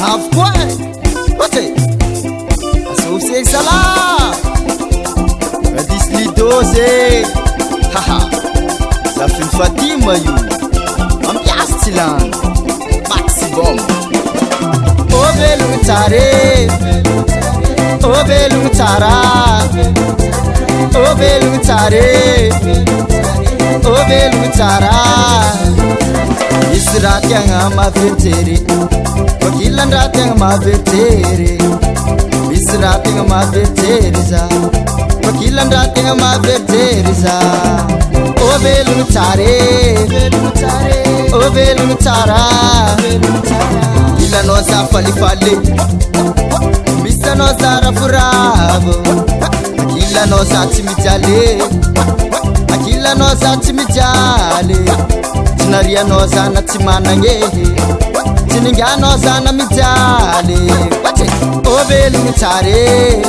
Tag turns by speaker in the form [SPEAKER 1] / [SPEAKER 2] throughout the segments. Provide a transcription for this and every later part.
[SPEAKER 1] Avquai, ote, associé Salah, Dislidoze, haha, la fin Fatima you, Ampiastilan, Maximum, Obelutare, Obelutara, Obelutare, Obelutara. Israt yang mavetere, wakilan rat yang mavetere. Israt yang mavetere za, wakilan rat yang mavetere za. Obelutare, Obelutara. Ila noza fali fali, misa noza rafuravo. Ila noza timijale, akila noza timijale. Naria noza na timana ngehe, tininga noza na mijale. Obelutare,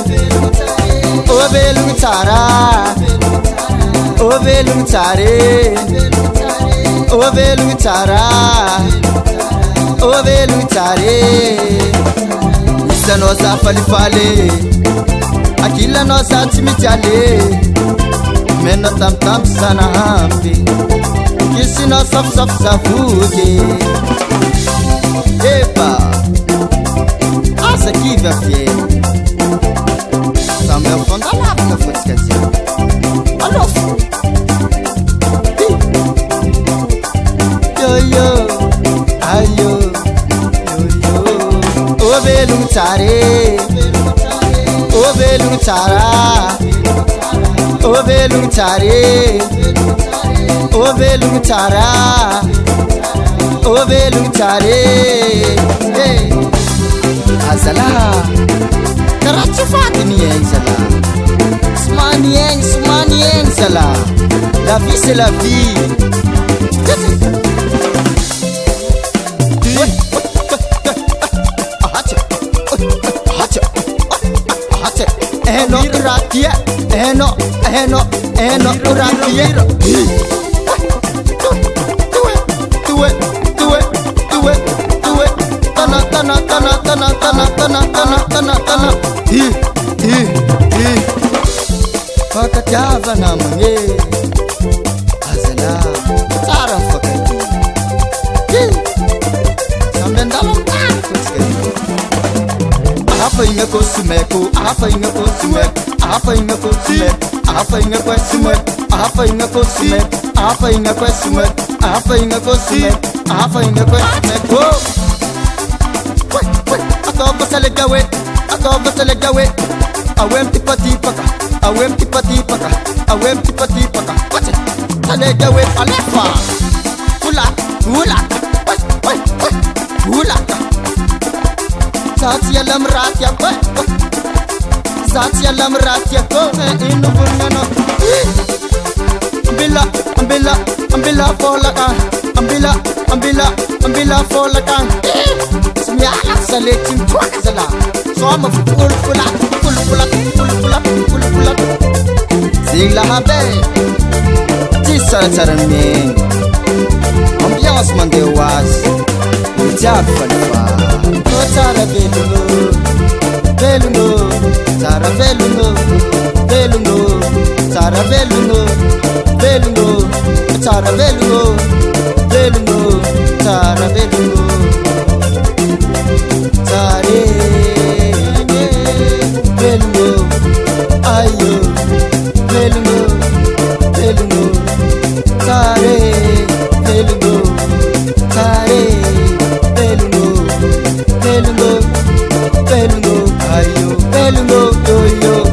[SPEAKER 1] Obelutara, Obelutare, Obelutara, Obelutare. Isa noza fali fali, akila noza timijale. Mena tam tam sana hambi, Kisina saf saf safuge. Epa, asa kiva fie. Sambe fonda la na fotkazia. Alof. Yo yo, ayo, yo yo. Obelutare, Obelutara, Obelutare. Obelutara, Obelutare. Hey, Azala, Karachi Fatini Zala, Smani Zala. La vie c'est la vie. Eno ratia, eno ratia. Tana. Fakatava na mange. Azala, tsara fakati. Sambendalo Apa inga ko sumeko, apa inga ko sumeko, apa inga ko sumeko, apa inga ko sumeko, apa inga ko sumeko, apa inga ko sumeko, apa inga ko sumeko, apa inga ko sumeko. Ako basale gawe, awem tipati paka, awem tipati paka, awem tipati paka. Wache, sale gawe alefa, hula, hula. Zati alam ratia ko, zati alam ratia ko. Inu burnano, ambila folaka, ambila folaka. Semyala saletim tuaka zala. Soma fulfula. Zingla habe, tisa tarame. Ambiance mande was, ujab falfa. Tara belungo, tara belungo, tara belungo, tara belungo, tara belungo. Tare belungo, ayo belungo, tare belungo, ayo belungo, yo yo.